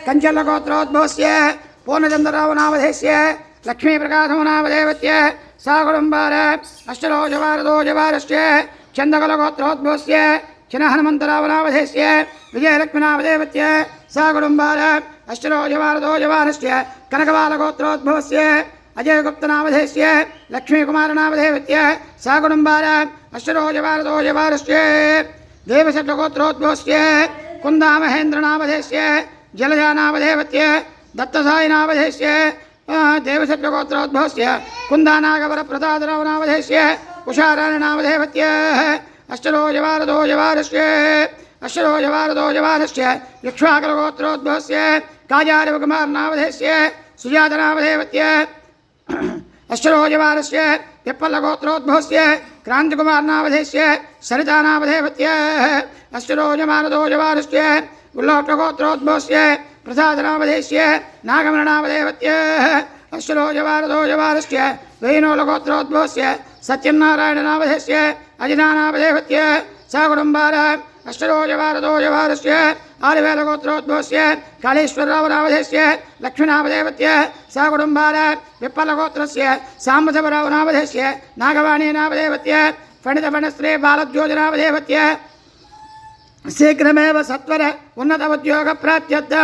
कञ्चल्लगोत्रोद्भवस्य पूर्णचन्द्ररावनावधेस्य लक्ष्मीप्रकाशमनावदेवत्य सा कुटुम्बार अष्टरोजवारदोजवारस्य चन्दकलगोत्रोद्भवस्य चिनहनुमन्तरावनावधेस्य विजयलक्ष्मीनावदेवत्य सा कुटुम्बार अष्टरोजवारदोजवारस्य कनकबालगोत्रोद्भवस्य अजयगुप्तनावधेस्य लक्ष्मीकुमारनावदेवत्य सा कुटुम्बार अष्टरोजवारदोजवारस्य देवशट्टगोत्रोद्भवस्य कुन्दामहेन्द्रनावधेस्य जलजानावदेवत्य दत्तसायिनावधेस्य देवशट्टगोत्रोद्भवस्य कुन्दानागवरप्रसादरावनावधेस्य उषारायणावदेवत्य अष्टरोजवारदोजवारस्य इक्ष्वाकुलगोत्रोद्भवस्य काजारवकुमारनावधेस्य सुजातनावदेवत्य अष्टरोजवारस्य पिप्पलगोत्रोद्भवस्य क्रान्तिकुमारनावधेस्य सरितानावदेवत्य अष्टरोजवारदोजवारस्य उल्लोटगोत्रोद्भवस्य प्रसादनावधेस्य नागमरनावदेवत्य अष्टरोजवारदोजवारस्य वैनोलगोत्रोद्भवस्य सत्यनारायणनावधेस्य अजिनानावदेवत्य सा कुटुम्बार अष्टरोजवारदोजवारस्य आलिवेलगोत्रोद्भवस्य कालेश्वररावनावधेस्य लक्ष्मीनावदेवत्य सा कुटुम्बार विप्पलगोत्रस्य साम्बशवरावनावधेस्य नागवाणीनावदेवत्य फणितफणस्त्री बालज्योतिनावदेवत्य शीघ्रमेव सत्वर उन्नतोद्योगप्राप्त्यर्थ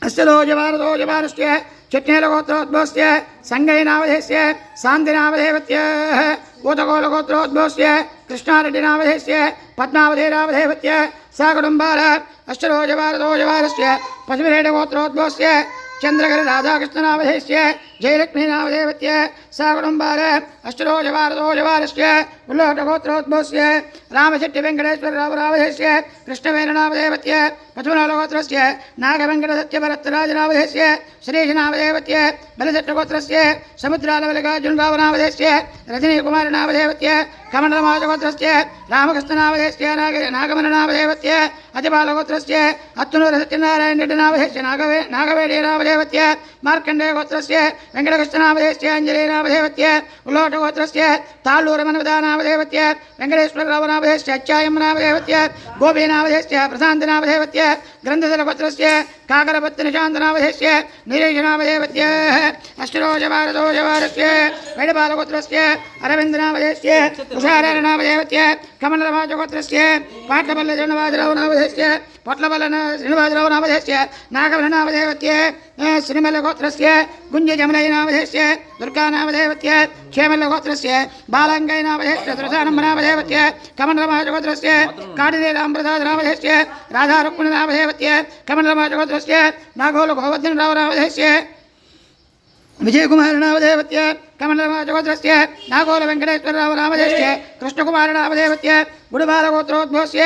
अष्टरोजवारदोजवारस्य चिट्नेलगोत्रोद्भवस्य सङ्गैनावधेस्य शान्तिनावदेवत्य ऊतकोलगोत्रोद्भवस्य कृष्णारेड्डिनावधेस्य पद्मावधेनावदेवत्य सा कुटुम्बार अष्टरोजवारदोजवारस्य पशुरेड्डिगोत्रोद्भवस्य चन्द्रगिरि राधाकृष्णनावधेस्य जयलक्ष्मीनावदेवत्य सा कुटुम्बार अष्टरोजवारदोजवारस्य उल्लोटगोत्रोद्भवस्य रामशेट्टिवेङ्कटेश्वररावनावधेस्य कृष्णवेणनावदेवत्य पशुनालगोत्रस्य नागवेङ्कटसत्यभरतराजनावधेस्य श्रीशनावदेवत्य बलशट्टगोत्रस्य समुद्रालवलिकार्जुनरावनावधेस्य रजनीकुमारनावदेवत्य कमलराजगोत्रस्य रामकृष्णनावधेस्य नागमरनावदेवत्य अतिबालगोत्रस्य अत्तुनूरसत्यनारायणरेड्डिनावधेस्य नागवेडिनावदेवत्य मार्कण्डेयगोत्रस्य वेङ्कटकृष्णनावधेस्य अञ्जलीनावदेवत्य उल्लोटगोत्रस्य ताळूरमनवदानावदेवत्य वेङ्कटेश्वररावनावधेस्य अच्चायम्मनावदेवत्य गोपीनावधेस्य प्रशान्तनावदेवत्य ग्रन्थधरगोत्रस्य काकरपत्निशान्तनावधेस्य निरीशनावदेवत्य अष्टरोजवारदोजवारस्य वैडबालगोत्रस्य अरविन्दनावधेस्य उषारायणनावदेवत्य कमलराजगोत्रस्य पाटलपल्लश्रीनिवासरावनावधेस्य श्रीनिवासरावनावधेस्य नागभरनावदेवत्य श्रीमल्लगोत्रस्य गुञ्जजमलयनावधेस्य दुर्गानावदेवत्य क्षेमल्लगोत्रस्य बालाङ्गैनावधेस्य तुलसानम्बनावदेवत्य कमलराजगोत्रस्य काडिदेरामप्रसादनावधेस्य राधारुक्मिणनावदेवत्य कमलराजगोत्रस्य नागोलगोवर्धनरावनावधेस्य विजयकुमारनावदेवत्य कमलराजगोत्रस्य नागोलवेङ्कटेश्वररावनावधेस्य कृष्णकुमारनावदेवत्य गुडबालगोत्रोद्भवस्य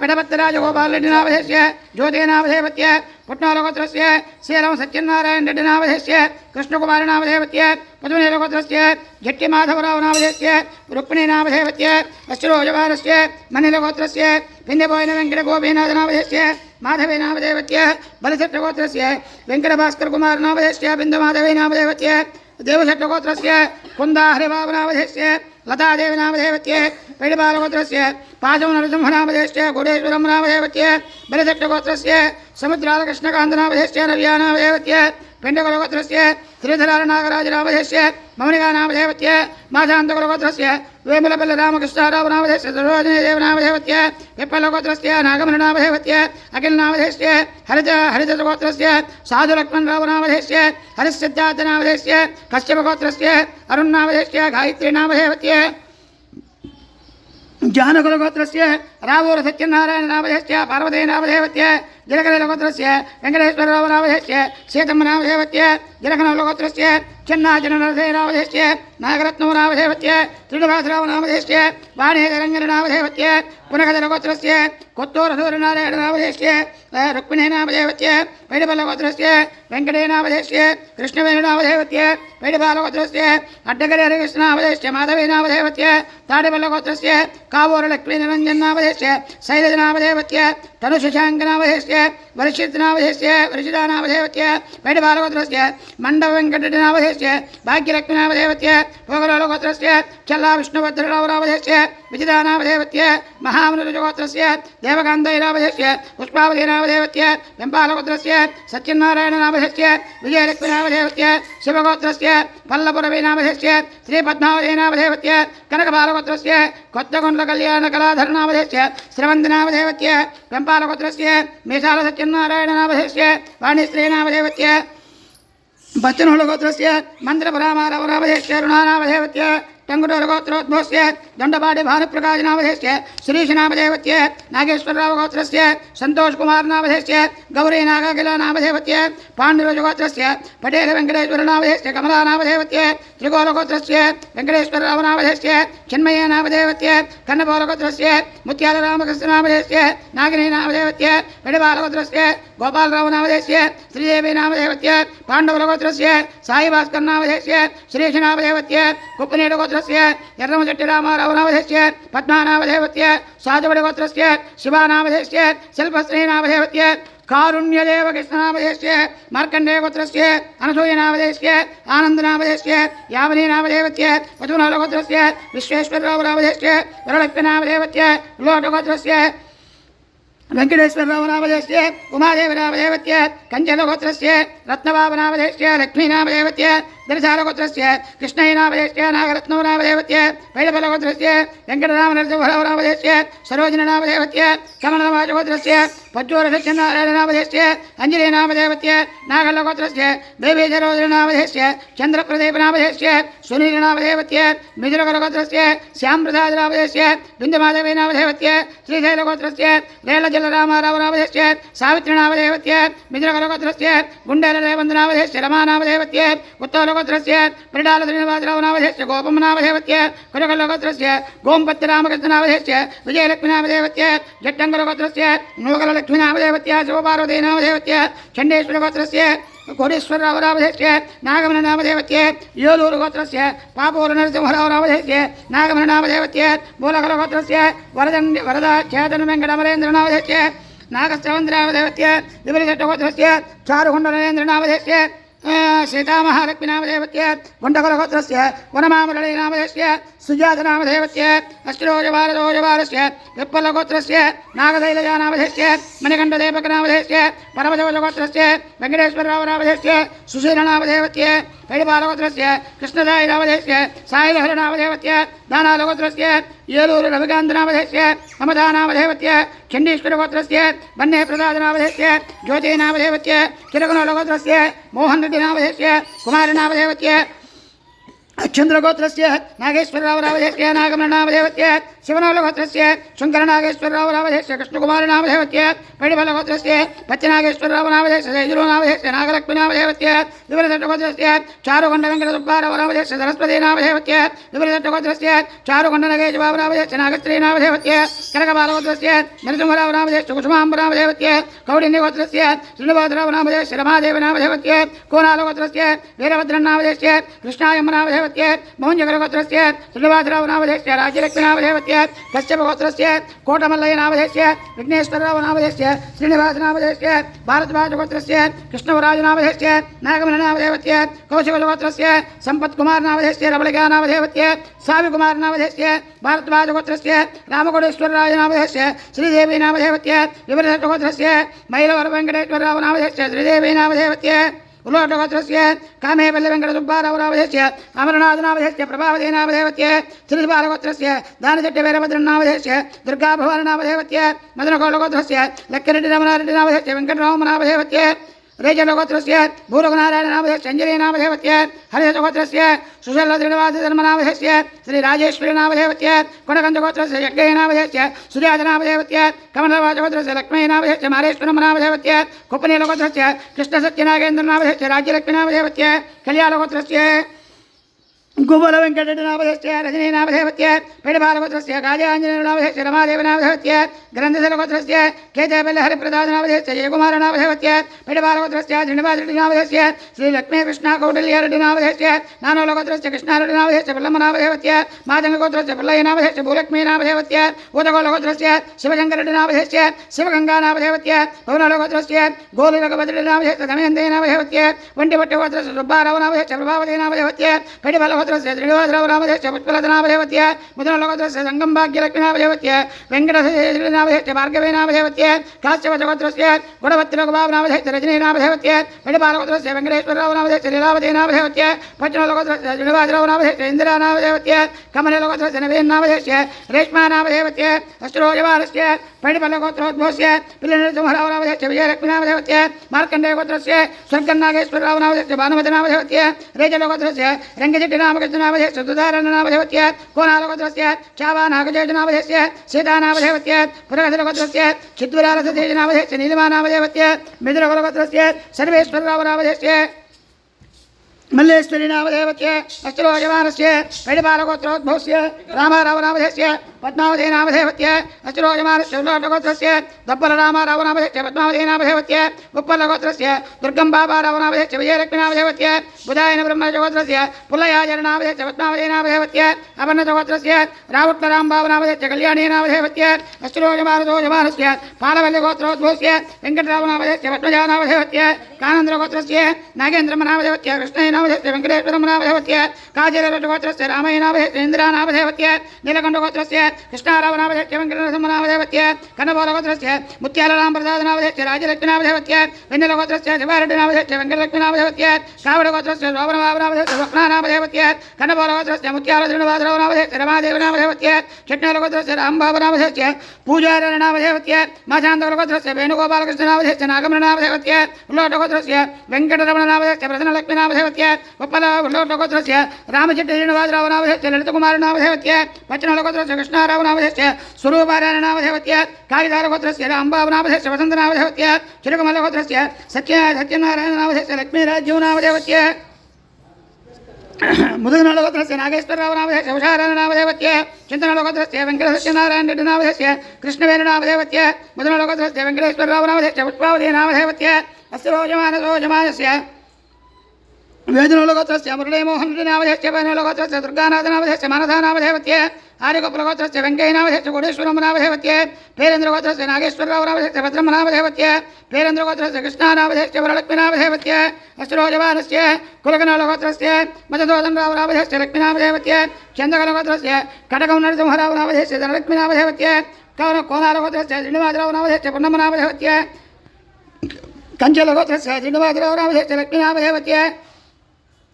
पिडपत्तराजगोपालरेड्डिनावधेस्य ज्योतिनावदेवत्य पुट्नालगोत्रस्य श्रीरामसत्यनारायणरेड्डिनावधेस्य कृष्णकुमारनावदेवत्य पद्मनेलगोत्रस्य जट्टिमाधवरावनावधेस्य रुक्मिणीनावदेवत्य अष्टरोजवारस्य मनिलगोत्रस्य पिन्दपोयनवेङ्कटगोपीनाथनावधेस्य माधवेनावदेवत्य बलशट्टगोत्रस्य वेङ्कटभास्करकुमारनावधेस्य बिन्दुमाधवेनावदेवत्य देवशट्टगोत्रस्य कुन्दाहरिबाबनावधेस्य लतादेवीनावदेवत्य पैडिबालगोत्रस्य पाशवनरसिंहनावधेस्य गुडेश्वरमनावदेवत्य बलशट्टगोत्रस्य समुद्रालकृष्णकान्तनावधेस्य नव्यानावदेवत्य पेण्डकुलगोत्रस्य श्रीधरारनागराजनावधेस्य मौनिकानावदेवत्य मासान्तकुलगोत्रस्य वेमुलपल्लरामकृष्णरावनावधेस्य सरोजनीदेवनावदेवत्य विप्पलगोत्रस्य नागमरनावदेवत्य अखिलनावधेस्य हरितगोत्रस्य साधुलक्ष्मणरावनावधेस्य हरिसिद्धार्थनावधेस्य कश्यपगोत्रस्य अरुणनावधेस्य गायत्रीनावदेवत्य जानकुलगोत्रस्य रावूरसत्यनारायणनावधेस्य पार्वतीनावदेवत्य जलकलगोत्रस्य वेङ्कटेश्वररावनावधेस्य सीतम्मनावदेवत्य जलकनलगोत्रस्य चन्नाजननरसेनावधेस्य नागरत्नवनावदेवत्य श्रीनिवासरावनावधेस्य वाणीधरङ्गनावदेवत्य पुनकदलगोत्रस्य कोत्तूरसूरनारायणनावधेस्य रुक्मिणीनावदेवत्य पैडिबल्लगोत्रस्य वेङ्कटेनावधेस्य कृष्णवेणुनावदेवत्य पैडिबालगोत्रस्य अड्डगरि हरिकृष्णनावधेस्य माधवीनावदेवत्य ताडिबल्लगोत्रस्य कावूरलक्ष्मीनिरञ्जननावधेस्य शैलजनावदेवत्य तनुशशाङ्कनावधेस्य वरिषितनावधेस्य वरिषितानावदेवत्य पैडिबालगोत्रस्य मण्डपवेङ्कटनावधेस्य भाग्यलक्ष्मीनावदेवत्य भोगरालगोत्रस्य चल्लाविष्णुभद्ररावनावधेस्य विजितानामधेवत्य महामनुजगोत्रस्य देवकान्तैरावधेस्य पुष्पावधीनामधेवत्य वेम्पालगोत्रस्य सत्यनारायणनामधेस्य विजयलक्ष्मीनामधेवत्य शिवगोत्रस्य पल्लपुरवीनामधेस्य श्रीपद्मावधीनामधेवत्य कनकबालगोत्रस्य कोत्तगुण्डकल्याणकलाधरनामधेस्य श्रवन्तिनामधेवत्य वेम्पालगोत्रस्य मेषालसत्यनारायणनामधेस्य वाणिश्रीनामधेवत्य बच्चनहोळगोत्रस्य मन्त्रपरामारवनामधेस्य रुणानामधेवत्य टङ्गुटोरगोत्रोद्भवस्य दण्डपाटि भानुप्रकाशनामधेस्य श्रीशनामधेवत्य नागेश्वररावगोत्रस्य सन्तोषकुमारनामधेस्य गौरीनागाखिलनामधेवत्य पाण्डुरजगोत्रस्य पटेल वेङ्कटेश्वरनामधेस्य कमलानामधेवत्य त्रिगोलगोत्रस्य वेङ्कटेश्वररावनामधेस्य चिन्मयनामधेवत्य कन्नपोलगोत्रस्य मुत्यालरामकृष्णनामधेस्य नागिनीनामधेवत्य पेडबालगोत्रस्य गोपालरावनामधेस्य श्रीदेवीनामधेवत्य पाण्डवलगोत्रस्य साईभास्करनामधेस्य श्रीशनामधेवत्य कुप्पनीडगोत्रस्य यर्रमचट्टिरामारावनामधेस्य पद्मानामधेवत्य साधुवडगोत्रस्य शिवानामधेस्य शिल्पश्रीनामधेवत्य कारुण्यदेव कृष्णनामधेस्य मार्कण्डेयगोत्रस्य अनसूयनामधेस्य आनन्दनामधेस्य यावनीनामधेवत्य वधूनलगोत्रस्य विश्वेश्वररावनामधेस्य वरलक्ष्मीनामधेवत्य लोटगोत्रस्य वेङ्कटेश्वररावनामधेस्य उमादेवनामधेवत्य कञ्चलगोत्रस्य रत्नबाबनामधेस्य लक्ष्मीनामधेवत्य दर्शालगोत्रस्य कृष्णयनामधेस्य नागरत्नवनामधेवत्य पैडबलगोत्रस्य वेङ्कटरामनरसिंहरावनामधेस्य सरोजननामधेवत्य कमलवाचगोत्रस्य पज्जोरसत्यनारायणनामधेस्य अञ्जलीनामधेवत्य नागलगोत्रस्य देवीजरोदरनामधेस्य चन्द्रप्रदीपनामधेस्य सुनीलनामधेवत्य मिजुरगलगोत्रस्य श्यामप्रसादनामधेस्य बिन्दुमाधवीनामधेवत्य श्रीशैलगोत्रस्य लेलजलरामारावनामधेस्य सावित्रीनामधेवत्य मिजुरगलगोत्रस्य गुण्डलरेवन्दनामधेस्य रमानामधेवत्य उत्तरगोत्रस्य परिडालश्रीनिवासरावनामधेस्य गोपमनामधेवत्य कुरगलगोत्रस्य गोमपत्यरामकृष्णनामधेस्य विजयलक्ष्मीनामधेवत्य जट्टङ्गलगोत्रस्य नूगललक्ष्मीनामधेवत्य शिवपार्वतीनामधेवत्य चण्डेश्वरगोत्रस्य कोटेश्वररावनामधेस्य नागमननामधेवत्य योलूरुगोत्रस्य पापोलनरसिंहरावनामधेस्य नागमननामधेवत्य मूलकलगोत्रस्य वरदचेतनवेङ्कटमरेन्द्रनामधेस्य नागश्रवन्द्रनामधेवत्य विपरीतगोत्रस्य चारुगुण्डनरेन्द्रनामधेस्य सीतामहालक्ष्मीनामधेवत्य गुण्डकलगोत्रस्य वनमामुरळीनामधेस्य सुजातनामधेवत्य अष्टरोजवारस्य विप्पलगोत्रस्य नागदैलजानामधेस्य मणिकण्ठदेवकनामधेस्य परमदेवगोत्रस्य वेङ्कटेश्वररावनामधेस्य सुशीलनामधेवत्य पैडबालगोत्रस्य कृष्णदायनामधेस्य साईलहरनामधेवत्य दानालगोत्रस्य येलूरु रविकान्तनामधेस्य ममदानामधेवत्य चण्डीश्वरगोत्रस्य बन्नेप्रसादनामधेस्य ज्योतिनामधेवत्य किरगुणलगोत्रस्य मोहनरेड्डिनामधेस्य कुमारनामधेवत्य चन्द्रगोत्रस्य नागेश्वररावनामधेस्य नागमननामधेवत्य शिवनोलगोत्रस्य शङ्करनागेश्वररावनामधेस्य कृष्णकुमारनामधेवत्य पैडबलगोत्रस्य पत्यनागेश्वररावनामधेस्य जयजुरोनामधेस्य नागलक्ष्मीनामधेवत्य विवरदट्टगोत्रस्य चारुगण्डवेङ्कटसुब्बारावनामधेस्य सरस्वतीनामधेवत्य विवरदट्टगोत्रस्य चारुगण्डनगेशबाबनामधेस्य नागस्त्रीनामधेवत्य कनकबालगोत्रस्य नरसिंहरावनामधेस्य कुसुमाम्बरामधेवत्य कौडिन्यगोत्रस्य श्रीनिवासरावनामधेस्य रमादेवनामधेवत्य कोणालगोत्रस्य वीरभद्रनामधेस्य कृष्णायम्मनामधेवत्य मोहनजगरगोत्रस्य श्रीनिवासरावनामधेस्य राज्यलक्ष्मीनामधेवत्य कश्यपगोत्रस्य कोटमल्लयनामधेस्य विघ्नेश्वररावनामधेस्य श्रीनिवासनामधेस्य भारद्वाजगोत्रस्य कृष्णवराजनामधेस्य नागमननामधेवत्य कौशिकगोत्रस्य सम्पत्कुमारनामधेस्य रबलिकानामधेवत्य साविकुमारनामधेस्य भारद्वाजगोत्रस्य रामकोटेश्वरराजनामधेस्य श्रीदेवीनामधेवत्य विवरदट्टगोत्रस्य मैलवरवेङ्कटेश्वररावनामधेस्य श्रीदेवीनामधेवत्य उलोटगोत्रस्य कामेपल्लिवेङ्कटसुब्बारावनामधेस्य अमरनाथनामधेस्य प्रभावतीनामधेवत्य श्रीबालगोत्रस्य दानचट्टिवीरभद्रनामधेस्य दुर्गाभवाननामधेवत्य मदनकोलगोत्रस्य लक्किरेड्डिरमणारेड्डिनामधेस्य वेङ्कटरामनामधेवत्य रेजलगोत्रस्य भूलोकनारायणनामधेस्य अञ्जलीनामधेवत्य हरिहरगोत्रस्य सुशल्लश्रीनिवासधर्मनामधेस्य श्रीराजेश्वरीनामधेवत्य कोणकञ्चगोत्रस्य यज्ञनामधेस्य सुजातनामधेवत्य कमलवाचगोत्रस्य लक्ष्मीनामधेस्य मालेश्वरमनामधेवत्य कुप्पनीलगोत्रस्य कृष्णसत्यनागेन्द्रनामधेस्य राज्यलक्ष्मीनामधेवत्य कल्याणगोत्रस्य गोपालवेङ्कटनामधेस्य रजनीनामधेवत्य पेडबालगोत्रस्य काजाञ्जनेयनामधेस्य रमादेवनामधेवत्य ग्रन्थशलगोत्रस्य केतपल्लहरिप्रसादनामधेस्य जयकुमारनामधेवत्य पेडबालगोत्रस्य श्रीनिवासरेड्डिनामधेस्य श्रीलक्ष्मीकृष्णकौटिल्यरेड्डिनामधेस्य नानोलगोत्रस्य कृष्णारेड्डिनामधेस्य पल्लम्मनामधेवत्य मादङ्गगोत्रस्य पल्लयनामधेस्य भूलक्ष्मीनामधेवत्य उदगोलगोत्रस्य शिवशङ्करेड्डिनामधेस्य शिवगङ्गानामधेवत्य पवनलगोत्रस्य गोलुरघुभद्रेड्डिनामधेस्य दमयन्तेनामधेवत्य वण्टिभट्टगोत्रस्य सुब्बारावनामधेस्य प्रभावतीनामधेवत्य पेडबालगोत्रस्य लोकोत्रस्य श्रीनिवासराव नामधेयस्य पुष्पलतानामधेयस्य मुद्रणलोकोत्रस्य संगम भाग्यलक्ष्मीनामधेयस्य वेङ्कटनामधेयस्य भार्गवेनामधेयस्य काश्यपचकोत्रस्य गुणवत्तिलकुबाबनामधेयस्य रजनीनामधेयस्य वेणुपालकोत्रस्य वेङ्कटेश्वरराव नामधेयस्य लीलावतीनामधेयस्य पच्चनलोकोत्रस्य श्रीनिवासराव नामधेयस्य इन्दिरानामधेयस्य कमललोकोत्रस्य नवीननामधेयस्य रेश्मानामधेयस्य अष्टरोजमानस्य पैडिपल्लगोत्रोद्भवस्य पिल्लनरसिंहराव नामधेयस्य विजयलक्ष्मीनामधेयस्य मार्कण्डेयगोत्रस्य स्वर्गन्नागेश्वरराव नामधेयस्य भानुमतिनामधेयस्य रेजलोकोत्रस्य रङ्गजिट्टिनामकृष्णनामधेयस्य सुधारणनामधेयस्य कोणालोकोत्रस्य चावानागजेजनामधेयस्य सीतानामधेयस्य पुरगतिलोकोत्रस्य चिद्विलासतेजनामधेयस्य नीलिमानामधेयस्य मिथिलगोलोकोत्रस्य सर्वेश्वरराव नामधेयस्य मल्लेश्वरी नामधेयस्य अष्टरोजमानस्य पैडिपालगोत्रोद्भवस्य रामाराव नामधेयस्य पद्मावती नामधेयस्य अष्टरोजमानस्य उल्लाटगोत्रस्य दब्बलरामाराव नामधेयस्य पद्मावती नामधेयस्य उप्पलगोत्रस्य दुर्गम्बाबाराव नामधेयस्य विजयलक्ष्मीनामधेयस्य बुधायन ब्रह्मजगोत्रस्य पुल्लयाजरनामधेयस्य पद्मावती नामधेयस्य अपर्णजगोत्रस्य रावुट्लरामबाव नामधेयस्य कल्याणी नामधेयस्य अष्टरोजमानस्य पालवल्लिगोत्रोद्भवस्य वेङ्कटराव नामधेयस्य पद्मजा नामधेयस्य कानन्द्रगोत्रस्य नागेन्द्रमनामधेयस्य कृष्णनामधेयस्य वेङ्कटेश्वरमनामधेयस्य काजिरगोत्रस्य रामयनामधेयस्य इन्द्रानामधेयस्य नीलकण्ठगोत्रस्य कृष्णाराव नामधेयस्य वेङ्कटनरसिंहनामधेयस्य कन्नबोलगोत्रस्य मुत्यालरामप्रसादनामधेयस्य राजलक्ष्मीनामधेयस्य वेन्नलगोत्रस्य शिवारेड्डिनामधेयस्य वेङ्कटलक्ष्मीनामधेयस्य कावडगोत्रस्य शोभनबाबुनामधेयस्य स्वप्नानामधेयस्य कन्नबोलगोत्रस्य मुत्यालश्रीनिवासराव नामधेयस्य रमादेवीनामधेयस्य चट्नलगोत्रस्य रामबाबुनामधेयस्य पूजारनामधेयस्य माशान्तगोत्रस्य वेणुगोपालकृष्णनामधेयस्य नागमनामधेयस्य उल्लोटगोत्रस्य वेङ्कटरमणनामधेयस्य प्रसन्नलक्ष्मीनामधेयस्य उल्लोटगोत्रस्य रामचिट्टिश्रीनिवासराव नामधेयस्य ललितकुमारनामधेयस्य पच्चनलगोत्रस्य कृष्णाराव नामधेयस्य स्वरूपारायणनामधेयस्य कागिदारगोत्रस्य रामबाबुनामधेयस्य वसन्तनामधेयस्य चिरकुमलगोत्रस्य सत्यनारायणनामधेयस्य लक्ष्मीराज्यनामधेयस्य मुदुगनलोकोत्रस्य नागेश्वरराव नामधेयस्य उषारायणनामधेयस्य चिन्तनलोकोत्रस्य वेङ्कटसत्यनारायण रेड्डी नामधेयस्य कृष्णवेणुनामधेयस्य मुदुगनलोकोत्रस्य वेङ्कटेश्वरराव नामधेयस्य पुष्पावती नामधेयस्य अस्यरोजमानस्य वेदनलोकोत्रस्य मुरळीमोहन रेड्डी नामधेयस्य वैनलोकोत्रस्य दुर्गानाथनामधेयस्य मानसानामधेयस्य आर्यगोपालगोत्रस्य वेङ्कय्यनामधेयस्य कोटेश्वरमनामधेयस्य पेरेन्द्रगोत्रस्य नागेश्वरराव नामधेयस्य भद्रमनामधेयस्य पेरेन्द्रगोत्रस्य कृष्णानामधेयस्य वरलक्ष्मीनामधेयस्य अष्टरोजमानस्य कुलगणलोकोत्रस्य मधुसूदनराव नामधेयस्य लक्ष्मीनामधेयस्य चन्द्रगणगोत्रस्य कटकनरसिंहराव नामधेयस्य धनलक्ष्मीनामधेयस्य कोणालोकोत्रस्य श्रीनिवासराव नामधेयस्य पुण्यमनामधेयस्य कंचलगोत्रस्य श्रीनिवासराव नामधेयस्य लक्ष्मीनामधेयस्य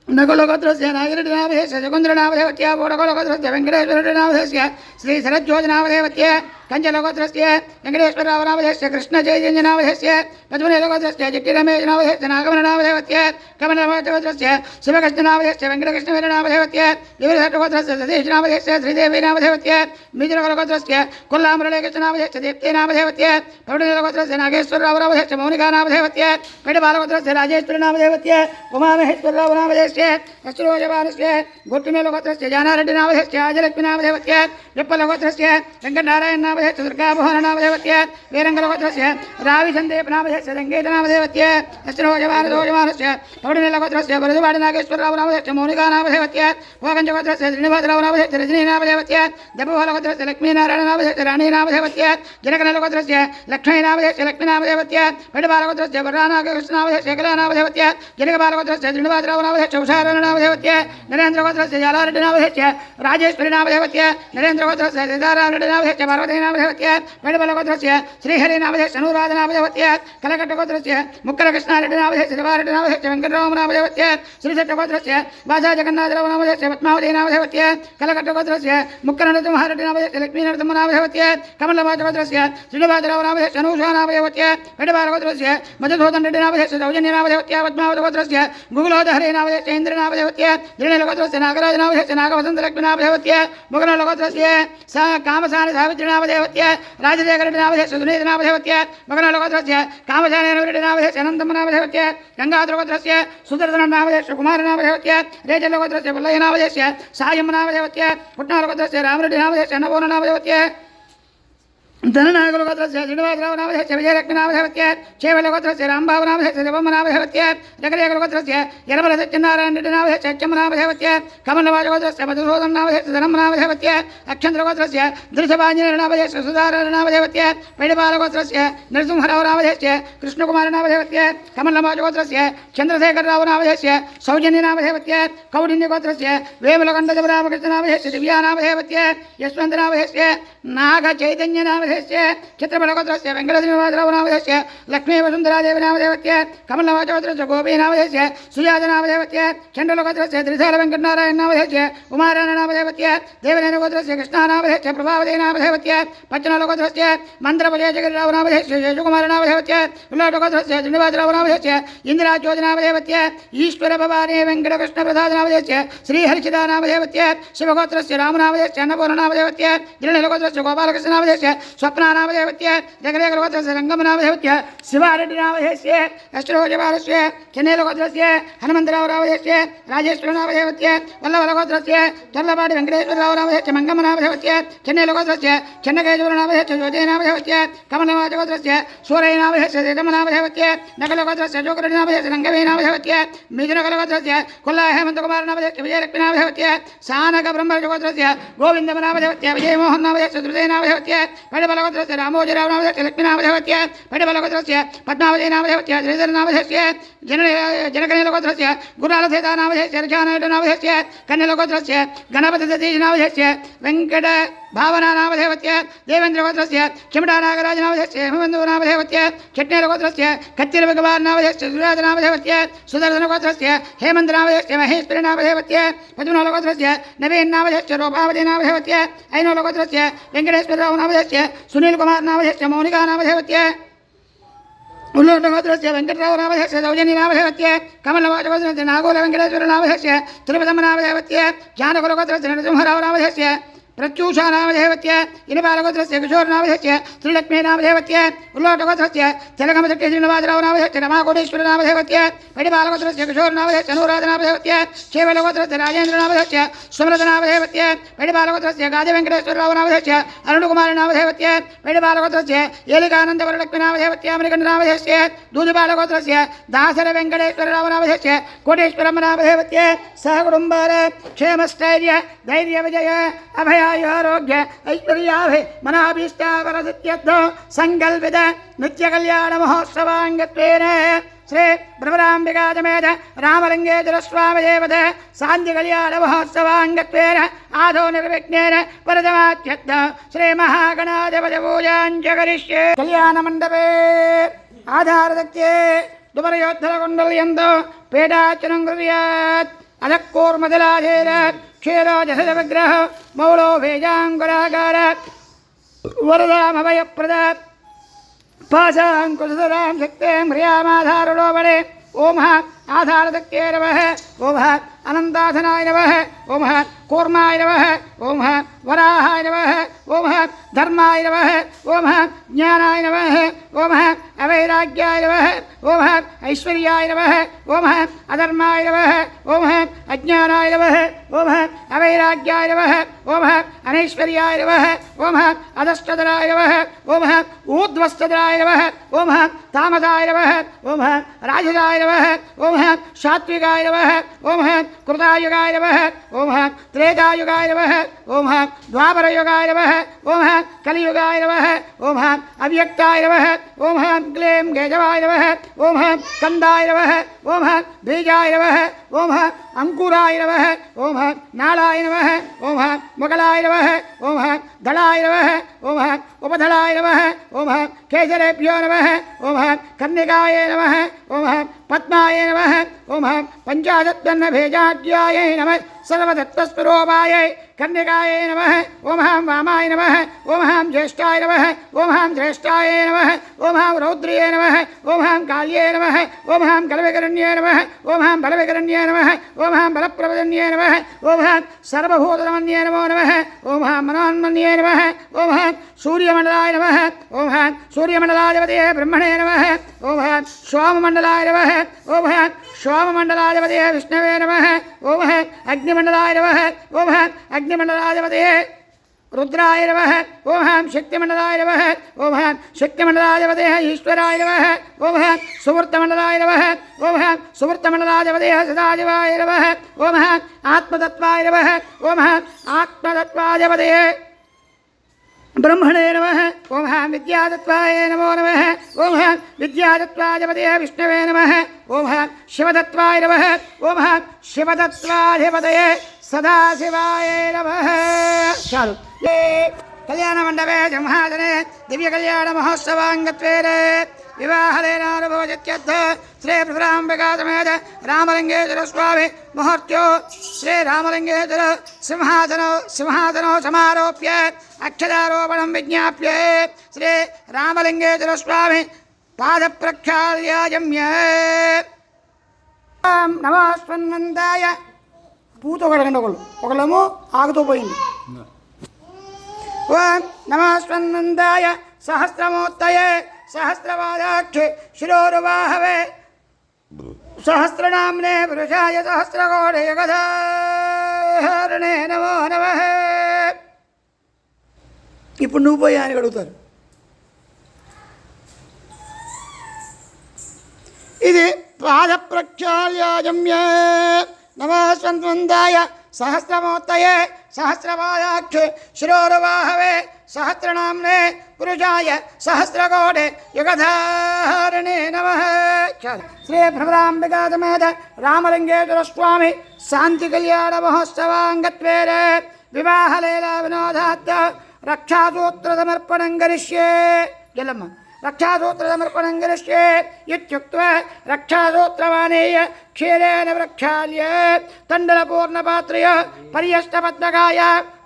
नकुलगोत्रस्य नागिरेड्डिनामधेयस्य शकुन्द्रनामधेयस्य बोडगोलगोत्रस्य वेङ्कटेश्वररेड्डिनामधेयस्य श्रीशरज्योतिनामधेयस्य कंचलगोत्रस्य वेङ्कटेश्वरराव नामधेयस्य कृष्णचैतन्यनामधेयस्य पद्मनेलगोत्रस्य जिट्टिरमेशनामधेयस्य नागमननामधेयस्य कमलगोत्रस्य शिवकृष्णनामधेयस्य वेङ्कटकृष्णवेणनामधेयस्य दिव्यगोत्रस्य सतीशनामधेयस्य श्रीदेवीनामधेयस्य मिथिलगोत्रस्य कोल्लामुरळीकृष्णनामधेयस्य दीप्तिनामधेयस्य पौडनेलगोत्रस्य नागेश्वरराव नामधेयस्य मौनिकानामधेयस्य पेडबालगोत्रस्य राजेश्वरीनामधेयस्य उमामहेश्वरराव नामधेयस्य अष्टरोजमानस्य गोट्टिमेलगोत्रस्य जानारेड्डिनामधेयस्य आजलक्ष्मीनामधेयस्य विप्पलगोत्रस्य वेङ्कटनारायणनामधेयस्य दुर्गाभुवननामधेयस्य वीरङ्गलगोत्रस्य राविचन्देपनामधेयस्य रङ्गेतनामधेयस्य अष्टरोजमानस्य पौडनेलगोत्रस्य बलुवाडिनागेश्वरराव नामधेयस्य मौनिकानामधेयस्य भोगञ्जगोत्रस्य श्रीनिवासराव नामधेयस्य रजनीनामधेयस्य दब्बुवालगोत्रस्य लक्ष्मीनारायणनामधेयस्य राणीनामधेयस्य जनकनलगोत्रस्य लक्ष्मीनामधेयस्य लक्ष्मीनामधेयस्य पेडबालगोत्रस्य वररानागकृष्णनामधेयस्य कलानामधेयस्य जनकबालगोत्रस्य श्रीनिवासराव नामधेयस्य उषारायणनामधेयस्य नरेन्द्रगोत्रस्य जालारेड्डिनामधेयस्य राजेश्वरीनामधेयस्य नरेन्द्रगोत्रस्य सीतारामरेड्डिनामधेयस्य पार्वतीनामधेयस्य पेडबालगोत्रस्य श्रीहरिनामधेयस्य अनुराधनामधेयस्य कलकट्टगोत्रस्य मुक्कलकृष्णारेड्डिनामधेयस्य शिवारेड्डिनामधेयस्य वेङ्कटरामनामधेयस्य श्रीशट्टगोत्रस्य वासाजगन्नाथराव नामधेयस्य पद्मावतीनामधेयस्य कलकट्टगोत्रस्य मुक्कनरसिंहरेड्डिनामधेयस्य लक्ष्मीनरसिंहनामधेयस्य कमलवाचगोत्रस्य श्रीनिवासराव नामधेयस्य अनूषानामधेयस्य पेडबालगोत्रस्य मधुसूदनरेड्डिनामधेयस्य सौजन्यनामधेयस्य पद्मावतगोत्रस्य गुगुलोदहरेनामधेयस्य इन्द्रनामधेयस्य धृणलगोत्रस्य नागराजनामधेयस्य नागवसन्तलक्ष्मीनामधेयस्य मुगनलगोत्रस्य कामसानि सावित्रीनामधेयस्य राजशेखरेड्डिनामधेयस्य सुनीतनामधेयस्य मुगनलगोत्रस्य कामसानेनरेड्डिनामधेयस्य अनन्तमनामधेयस्य गङ्गाधरगोत्रस्य सुदर्शननामधेयस्य कुमारनामधेयस्य रेजलगोत्रस्य वल्लयनामधेयस्य सायमनामधेयस्य पुट्नालगोत्रस्य रामरेड्डिनामधेयस्य अन्नपूर्णनामधेयस्य धननागलोकत्रस्य श्रीनिवासरावनामधेयस्य विजयलक्ष्मीनामधेयस्य चेवलोकत्रस्य रामबाबुनामधेयस्य जपम्मनामधेयस्य जगदेकलोकत्रस्य यरमलसत्यनारायणरेड्डिनामधेयस्य चम्मनामधेयस्य कमलवाजगोत्रस्य मधुसूदननामधेयस्य धनम्मनामधेयस्य अक्षन्द्रगोत्रस्य दृशभाञ्जनेरनामधेयस्य सुधारनामधेयस्य पेडिपालगोत्रस्य नरसिंहरावनामधेयस्य कृष्णकुमारनामधेयस्य कमलवाजगोत्रस्य चन्द्रशेखररावनामधेयस्य सौजन्यनामधेयस्य कौडिन्यगोत्रस्य वेमुलकण्डजपरामकृष्णनामधेयस्य दिव्यानामधेयस्य यशवन्तनामधेयस्य नागचैतन्यनामधेयस्य चित्रबलगोत्रस्य वेङ्कटश्रीनिवासरावनामधेयस्य लक्ष्मीवसुन्धरादेवीनामधेयस्य कमलवाचगोत्रस्य गोपीनामधेयस्य सुजातनामधेयस्य चण्डलगोत्रस्य त्रिशालवेङ्कटनारायणनामधेयस्य कुमारनामधेयस्य देवनेनगोत्रस्य कृष्णानामधेयस्य प्रभावतीनामधेयस्य पच्चनलगोत्रस्य मन्त्रपजयजगरावनामधेयस्य यशकुमारनामधेयस्य उल्लाटगोत्रस्य श्रीनिवासरावनामधेयस्य इन्द्राज्योतिनामधेयस्य ईश्वरभवानी वेङ्कटकृष्णप्रसादनामधेयस्य श्रीहरिचिदानामधेयस्य शिवगोत्रस्य रामनामधेयस्य अन्नपूर्णनामधेयस्य गिरिनलगोत्रस्य गोपालकृष्णनामधेयस्य स्वप्नानामधेयस्य जगदेकलोकत्रस्य रङ्गमनामधेयस्य शिवारेड्डिनामधेयस्य अष्टरोजपालस्य चन्नैलगोत्रस्य हनुमन्तरावनामधेयस्य राजेश्वरनामधेयस्य वल्लभलगोत्रस्य चल्लपाटि वेङ्कटेश्वररावनामधेयस्य मङ्गमनामधेयस्य चन्नैलगोत्रस्य चन्नकेश्वरनामधेयस्य ज्योतिनामधेयस्य कमलवाचगोत्रस्य सूरयनामधेयस्य श्रीरमनामधेयस्य नकलगोत्रस्य जोकरनामधेयस्य रङ्गवेनामधेयस्य मिथुनकलगोत्रस्य कोल्ला हेमन्तकुमारनामधेयस्य विजयलक्ष्मीनामधेयस्य सानकब्रह्मगोत्रस्य गोविन्दमनामधेयस्य विजयमोहननामधेयस्य धृतनामधेयस्य पेडबलगोत्रस्य रामोजीरावनामधेयस्य लक्ष्मीनामधेयस्य पेडबलगोत्रस्य पद्मावतीनामधेयस्य श्रीधरनामधेयस्य जनकनीलगोत्रस्य गुरालसेतानामधेयस्य रचानामधेयस्य कन्यलगोत्रस्य गणपतिदतीनामधेयस्य वेङ्कट भावनानामधेयस्य देवेन्द्रगोत्रस्य चिमटानागराजनामधेयस्य हेमबन्धुनामधेयस्य चट्नेलगोत्रस्य कत्तिरभगवान्नामधेयस्य सुराजनामधेयस्य सुदर्शनगोत्रस्य हेमन्तनामधेयस्य महेश्वरनामधेयस्य पद्मनाभगोत्रस्य नवीन्नामधेयस्य रूपावतीनामधेयस्य ऐनोलगोत्रस्य वेङ्कटेश्वररावनामधेयस्य सुनीलकुमारनामधेयस्य मौनिकानामधेयस्य उल्लोटगोत्रस्य वेङ्कटरावनामधेयस्य सौजन्यनामधेयस्य कमलवाचगोत्रस्य नागोलवेङ्कटेश्वरनामधेयस्य तिरुपतम्मनामधेयस्य जानकुलगोत्रस्य नरसिंहरावनामधेयस्य प्रत्यूषानामधेयस्य इनपालगोत्रस्य किशोरनामधेयस्य श्रीलक्ष्मीनामधेयस्य उल्लोटगोत्रस्य तेलगमशक्ति श्रीनिवासरावनामधेयस्य रमाकोटेश्वरनामधेयस्य पेडिपालगोत्रस्य किशोरनामधेयस्य अनुराधनामधेयस्य शेवलगोत्रस्य राजेन्द्रनामधेयस्य सुमृतनामधेयस्य पेडिपालगोत्रस्य गाजवेङ्कटेश्वररावनामधेयस्य अरुणकुमारनामधेयस्य पेडिपालगोत्रस्य एलिकानन्दवरलक्ष्मीनामधेयस्य अमृकण्डनामधेयस्य दूधपालगोत्रस्य दासरवेङ्कटेश्वररावनामधेयस्य कोटेश्वरमनामधेयस्य सहकुटुम्बार क्षेमस्थैर्य धैर्यविजय अभयारोग्य ऐश्वर्याभि मनाभीष्टावरदित्यर्थ संकल्पित नित्यकल्याण महोत्सवाङ्गत्वेन श्री ब्रह्मराम्बिकाजमेध रामलिङ्गेश्वरस्वामिदेवत शान्तिकल्याण महोत्सवाङ्गत्वेन आदौ निर्विघ्नेन परतमात्यर्थ श्री महागणाधिपति पूजाञ्च करिष्ये। कल्याणमण्डपे आधारदक्ये दुबरयोद्धरकुण्डल्यन्तो पीठार्चनं कुर्यात् अधक्कूर्मजलाधेर क्षीरोजसविग्रह मौलो भेजाङ्कुराकार वरदामभयप्रद पाशाङ्कुशरां शक्तिं ह्रियामाधारुणो बले ओम आधारदक्ये नमः ओम अनन्तासनाय नमः ओम कूर्माय नमः ओम वराहाय नमः ओम धर्माय नमः ओम ज्ञानाय नमः ओम अवैराग्याय नमः ओम ऐश्वर्याय नमः ओम अधर्माय नमः ओम अज्ञानाय नमः ओम अवैराग्याय नमः ओम अनैश्वर्याय नमः ओम अधश्चदराय नमः ओम ऊर्ध्वस्थदराय नमः ओम तामसाय नमः ओम राजसाय नमः ओम सात्विकाय नमः ओम कृतायुगाय नमः ओम त्रेतायुगाय नमः ओम द्वापरयुगाय नमः ओम कलियुगाय नमः ओम अव्यक्ताय नमः ओम क्लीं केशवाय नमः ओम कंदाय नमः ओम बीजाय नमः ओम अंकुराय नमः ओम नालाय नमः ओम मुगलाय नमः ओम दलाय नमः ओम उपदलाय नमः ओम केसरेभ्यो नमः ओम कन्निकाय नमः ओम पद्माय नमः ओम पंचाशत्तन्नभेजाढ्याय नमः सर्वतत्त्वस्वरूपाय कन्निकाय नमः ओम वामाय नमः ओम ज्येष्ठाय नमः ओम श्रेष्ठाय नमः ओम रौद्रिये नमः ओम काल्ये नमः ओम कलविकरण्ये नमः ओम बलविकरण्ये नमः ओम बलप्रवदन्ये नमः ओम सर्वभूतनमन्ये नमो नमः ओम मनोन्मन्ये नमः ओम सूर्यमण्डलाय नमः ओम सूर्यमण्डलाधिपतये ब्रह्मणे नमः ओम सोममण्डलाय नमः ओम सोममण्डलाधिपतये विष्णवे नमः ओम अग्निमण्डलाय नमः ओम अग्निमण्डलाधिपतये रुद्राय नमः ओम शक्तिमंडलाय नमः ओम शक्तिमंडलाधिपते ईश्वराय नमः ओम सुवृत्तमंडलाय नमः ओम सुवृत्तमंडलाधिपते सदाशिवाय नमः ओम आत्मतत्त्वाय नमः ओम आत्मतत्त्वाधिपते ब्रह्मणे नमः ओम विद्यातत्त्वाय नमो नमः ओम विद्यातत्त्वाधिपते विष्णवे नमः ओम शिवतत्त्वाय नमः ओम शिवतत्त्वाधिपते सदाशिवाय नमः। चालू ये कल्याण मंडपे सिंहासने दिव्य कल्याण महोत्सवांगत्वेन विवाहलेनानुभवत्यर्थ श्री प्रभुराम्बिका समेत रामलिंगेश्वर स्वामी मुहूर्त्यो श्री रामलिंगेश्वर सिंहासनो समारोप्य अक्षतारोपणं विज्ञाप्य श्री रामलिंगेश्वर स्वामी पादप्रक्षाल्याजम्य नमस्वन्वन्दाय పూతో కడగండి ఒకళ్ళేమో ఆగుతూ పోయింది. ఓం నమస్వన్నందాయ సహస్రమూర్తయే సహస్రపాదాక్షి శిరోరువాహవే సహస్రనామ్నే పురుషాయ సహస్రకోటి యుగధారణే నమో నమః. ఇప్పుడు నువ్వు పోయి ఆయన అడుగుతారు. ఇది పాదప్రక్షాళ్యాజమ్య नमस्वन्वन्दाय सहस्रमूर्तये सहस्रपादाक्षि शिरोरुवाहवे सहस्रनाम्ने पुरुषाय सहस्रकोटि युगधारिणे नमः. श्री भ्रमराम्बिका समेत रामलिंगेश्वर स्वामी शांति कल्याण महोत्सवांगत्वेन विवाहलीला विनोदात् रक्षासूत्रसमर्पणं करिष्ये. जलम्मा रक्षासूत्रसमर्पणं करिष्ये इत्युक्त्वा रक्षासूत्रमानीय क्षीरेण प्रक्षाल्य तण्डलपूर्णपात्रय पर्यष्टपद्मकाय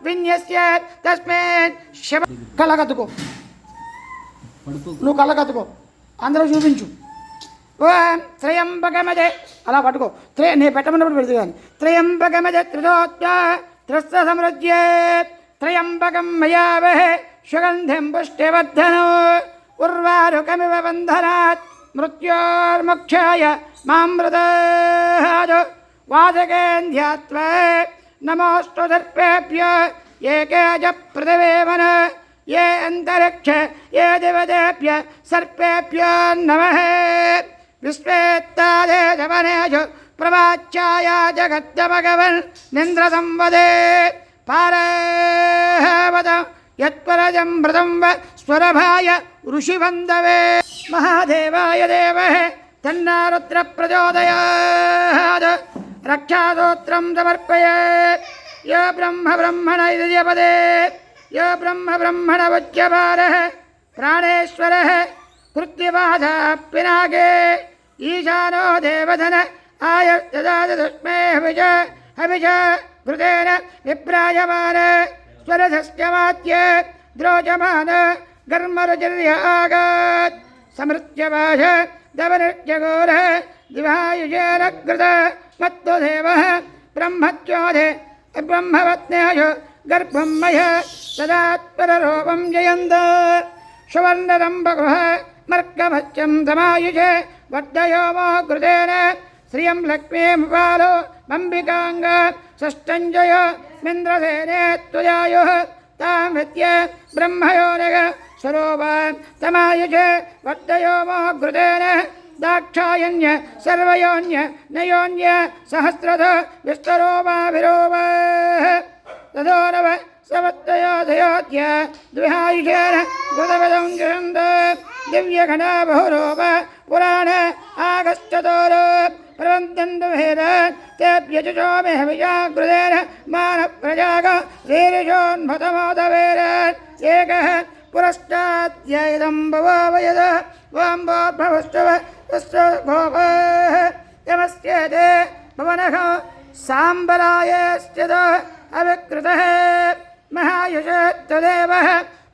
विन्यस्य तस्मिन् शिव कलकत्తుకో నువ్వు కళ్ళకత్తుకో అందరూ చూపించు. ఓం త్రయంబకమజే అలా పట్టుకో నే పెట్టమన్నప్పుడు పెడుతుంది కానీ త్రయంబకమజ త్రిదోత్త త్రస్త సమృజ్యే త్రయంబకం మయావహే సుగంధిం పుష్టివర్ధనో उर्वारुकमिव बन्धनात् मृत्योर्मुक्षाय मामृतात् वादकेन्द्यात्वा नमोऽस्तु सर्पेभ्यो ये केच पृथिवीमन ये अन्तरिक्ष ये दिवदेभ्य सर्पेभ्यो नमः. विश्वेत्तादेशवनेषु प्रवाच्याय जगद्भगवन् निन्द्रसंवदे पारवद यत्परजं मृतं व स्वरभाय ऋषिबन्धवे महादेवाय देवः तन्नारुद्र प्रचोदयात् रक्षासूत्रं समर्पयेत्. यो ब्रह्मण इति जपते यो ब्रह्मण उच्यपारः प्राणेश्वरः कृत्यवाधः पिनाके ईशानो देवधन आयर्ददातस्मै हविष घृतेन विभ्राजमान स्वरधस्यमात्य द्रोजमान गर्मरुचिर्य आगात् समृत्यवाह दवनृत्यघोरः दिवायुजेरकृत मत्तदेवः ब्रह्मच्योधे ब्रह्मवत्न्याय गर्भं मय तदात्पररूपं जयन्त सुवर्णरम्भगुः मर्कभत्यं समायुजे वर्धयो मो कृतेन श्रियं लक्ष्मीमुपालो मम्बिकाङ्ग षष्ठञ्जय मिन्द्रसेने त्वयायुः तां विद्य ब्रह्मयोनिग स्वरूपां तमायुजे वर्धयो मो कृतेन दाक्षायण्य सर्वयोन्य नयोन्य सहस्रथ विस्तरोपाभिरोपः तदोरव सवत्तयोधयोद्य द्विहायुषेण गुदपदं जषन्त दिव्यघना बहुरूप पुराण आगश्चतोर प्रवन्दन्तु भेद तेभ्यजुषो मे हविषाकृतेन मानप्रजाग वीरिषोन्भतमोदवेर एकः पुरश्चाद्यैदं भवोवयद वाम्बोद्भवस्तव तस्य गोपः यमस्येते भवनः साम्बरायश्चिद अविकृतः महायुषत्वदेवः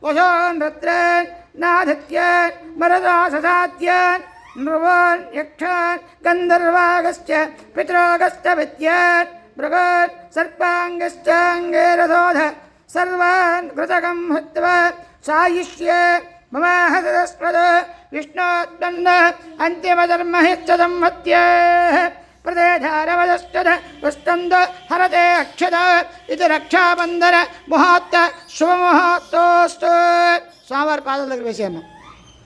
वशोन् रुद्रान् नादित्यान् मरुदाससाद्यान् नृवान् यक्षान् गन्धर्वागश्च पितॄगश्च विद्यान् मृगान् सर्पाङ्गश्चाङ्गेरसोध सर्वान् कृतकं हुत्वा सायुष्ये ममाहतस्पद विष्णोत्पन्न अन्तिमधर्महिश्च संहत्य ప్రదేధారవదష్టద వస్తంద హరతే అక్షద ఇది రక్షాబంధన ముహూర్త శుభముహూర్తోస్తు. స్వామివారి పాదాల దగ్గర వేసేయమ్మా.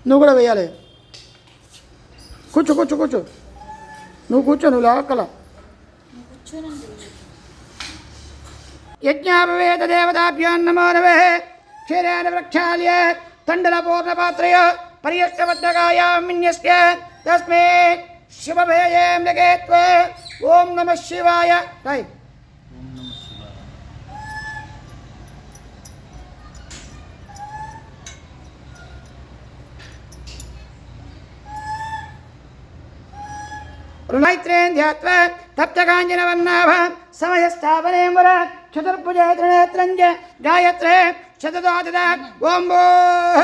నువ్వు కూడా వేయాలి. కూర్చో కూర్చో కూర్చో. నువ్వు కూర్చో, నువ్వు లేవక్కల. యజ్ఞాపవేద దేవతాభ్యాం నమో నమః. క్షీరేణ ప్రక్షాళ్య తండలపూర్ణపాత్రయ పర్యష్టబద్ధకాయామిన్యస్య తస్మే శుభభేయం లగేత్వ. ఓం నమః శివాయ. రైట్. రుణైత్రేం ధ్యాత్వ తప్తకాంజనవర్ణాభ సమయస్థాపనేం వర చతుర్భుజే త్రినేత్రంజ గాయత్రే శతదోదద. ఓం భూః.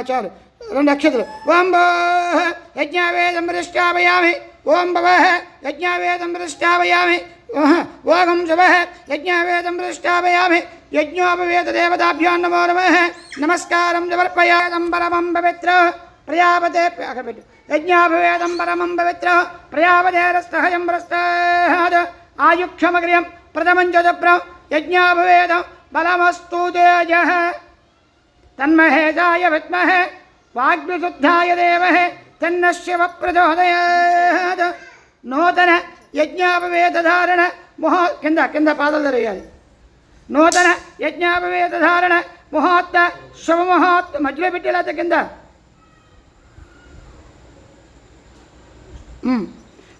చాలు, 2 అక్షతలు. ఓం భూః యజ్ఞావేదం ప్రతిష్ఠాపయామి. ఓం భవః యజ్ఞావేదం ప్రతిష్ఠాపయామి. ఓం శుభః యజ్ఞావేదం ప్రతిష్ఠాపయామి. యజ్ఞోపవేద దేవతాభ్యాం నమో నమః. నమస్కారం సమర్పయామి. పరమం పవిత్ర ప్రజాపతే అక్కడ పెట్టు. యజ్ఞాపవేదం పరమం పవిత్ర ప్రజాపతేరస్తహయం ప్రస్తాద్ ఆయుక్షమగ్రియం ప్రథమం చతుప్రం యజ్ఞాపవేదం బలమస్తు తేజః తన్మహేజాయ విద్మహే వాగ్విశుద్ధాయ దేమహే తన్నః శివ ప్రచోదయాత్. నూతన యజ్ఞాపవేదధారణ కింద పాదాలు తెరయాలి. నూతన యజ్ఞాపవేదధారణ ముహూర్త శుభముహూర్త మధ్యలో పెట్టేలా కింద.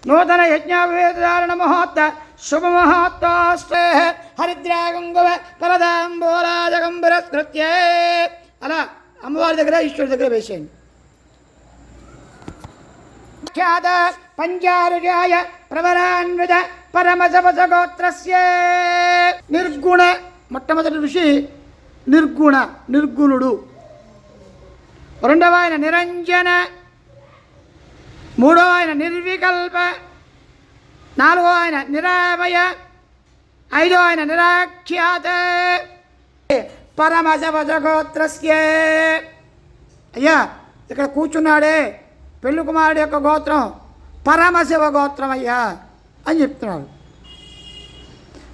నూతన యజ్ఞాపవేదధారణ ముహూర్త శుభముహూర్తోస్తే హరిద్రాగంగువ కలదాంబోరాజగం పురస్కృత్య. అలా అమ్మవారి దగ్గర ఈశ్వరుడి దగ్గర వేసేయండి. ఖ్యాత పంచారుజాయ ప్రవరాన్విత పరమశవసగోత్రస్య నిర్గుణ. మొట్టమొదటి ఋషి నిర్గుణుడు. రెండవ ఆయన నిరంజన. మూడో ఆయన నిర్వికల్ప. నాలుగో ఆయన నిరామయ. ఐదో ఆయన నిరాఖ్యాత పరమశవసగోత్రస్య. అయ్యా, ఇక్కడ కూర్చున్నాడే పెళ్ళి కుమారుడు యొక్క గోత్రం పరమశివ గోత్రం అయ్యా అని చెప్తున్నాడు.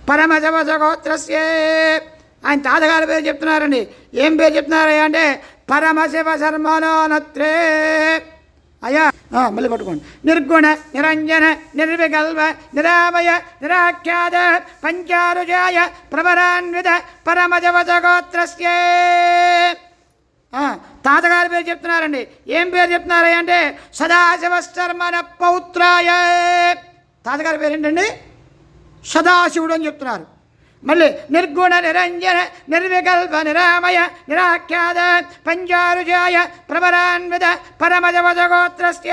పరమశవసగోత్రస్య. ఆయన తాతగారి పేరు చెప్తున్నారండి. ఏం పేరు చెప్తున్నారయ్యా అంటే పరమశివ శర్మలోనత్రే. అయ్యా మళ్ళీ పట్టుకోండి. నిర్గుణ నిరంజన నిర్వికల్ప నిరామయ నిరాఖ్యాత పంచారుజాయ ప్రవరాన్విత పరమశవసగోత్రస్య. తాతగారి పేరు చెప్తున్నారండి. ఏం పేరు చెప్తున్నారా అంటే సదాశివశర్మణ పౌత్రాయ. తాతగారి పేరు ఏంటండి? సదాశివుడు అని చెప్తున్నారు. మళ్ళీ నిర్గుణ నిరంజన నిర్వికల్ప నిరామయ నిరాఖ్యాత పంచారుజాయ ప్రవరాన్విత పరమశవసగోత్రస్య.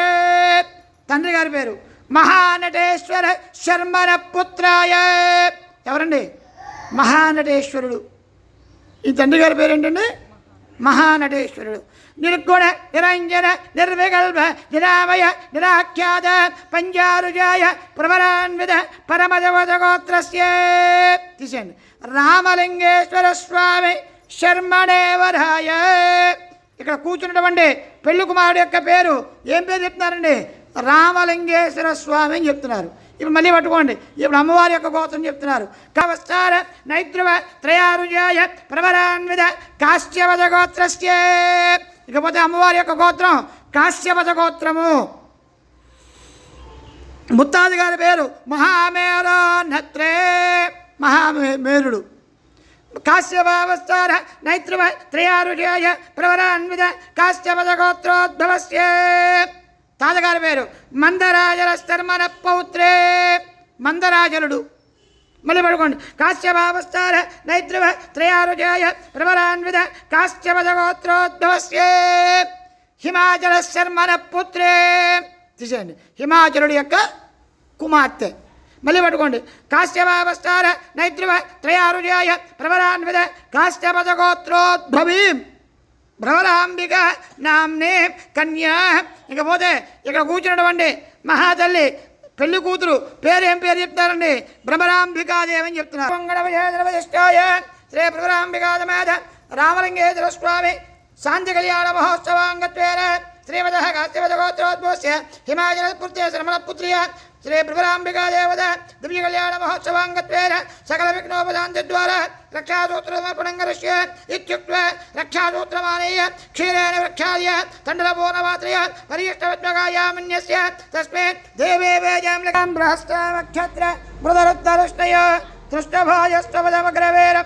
తండ్రి గారి పేరు మహానటేశ్వర శర్మణ పుత్రాయ. ఎవరండి? మహానటేశ్వరుడు. ఈ తండ్రి గారి పేరు ఏంటండి? మహానటేశ్వరుడు. నిర్గుణ నిరంజన నిర్వికల్ప నిరామయ నిరాఖ్యాత పంచారుజాయ ప్రవరాన్విత పరమశవసగోత్రస్య. తీసేయండి. రామలింగేశ్వర స్వామి శర్మణేవరాయ. ఇక్కడ కూర్చున్నటువంటి పెళ్లి కుమారుడు యొక్క పేరు ఏం పేరు చెప్తున్నారండి? రామలింగేశ్వర స్వామి అని చెప్తున్నారు. ఇప్పుడు మళ్ళీ పట్టుకోండి. ఇప్పుడు అమ్మవారి యొక్క గోత్రం చెప్తున్నారు. కవస్తార నైద్రువ త్రయారుజాయ ప్రవరాన్విత కాశ్యపదగోత్రస్య. ఇకపోతే అమ్మవారి యొక్క గోత్రం కాశ్యపదగోత్రము. ముత్తాది గారి పేరు మహామేరోన్నత్రే. మహామేరుడు. కాశ్యపావస్తార నైద్రువ త్రయారుజాయ ప్రవరాన్విత కాశ్యపదగోత్రోద్భవస్య. తాతగారి పేరు మందరాజల శర్మణ పౌత్రే. మందరాజలుడు. మళ్ళీ పడుకోండి. కాశ్యపావస్తార నైద్రువ త్రయారుజాయ ప్రవరాన్విత కాశ్యపదగోత్రోద్భవస్య. హిమాచల శర్మణ పుత్రే. తీసేయండి. హిమాచలుడి యొక్క కుమార్తె. మళ్ళీ పట్టుకోండి. కాశ్యపావస్తార నైద్రువ త్రయారుజాయ ప్రవరాన్విత కాశ్యపదగోత్రోద్భవీం భ్రవరాంబిక నామ్నే కన్యా. ఇకపోతే ఇక్కడ కూర్చున్నటువంటి మహాతల్లి పెళ్లి కూతురు పేరు ఏం పేరు చెప్తారండి? భ్రమరాంబికాదేవి అని చెప్తున్నారు. శ్రీ భ్రమరాంబికాదమేధ రామలింగేశ్వర స్వామి శాంతి కళ్యాణ మహోత్సవాంగత్వేన శ్రీమద కాశ్యపదగోత్రోద్భవస్య హిమాచల పుత్ర శ్రమణ పుత్రియ శ్రీ భృగురాంబికా దేవత దివ్య కళ్యాణ మహోత్సవాంగత్వేన సకల విఘ్నోపశాంతి ద్వారా రక్షాసూత్రమర్పణం కరిష్యే ఇత్యుక్త్వా రక్షాసూత్రమానీయ క్షీరేణ వృక్షాయ తండలపూర్ణమాత్రయ పరియిష్టవిద్మగాయామన్యస్య తస్మిన్ దేవే వేజాం లకాం బృహస్పతినక్షత్ర మృదరుత్తరుష్ణయ తృష్టభాయస్తవదమగ్రవేర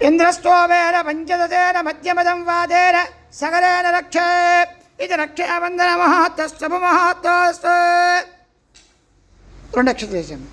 ఇంద్రస్తోవేన పంచదశేన మధ్యమదం వాదేన సగరేణ రక్షే ఇది రక్షాబంధన మహాత్మస్తు మహాత్మస్తు 2 అక్షతలు వేసాము.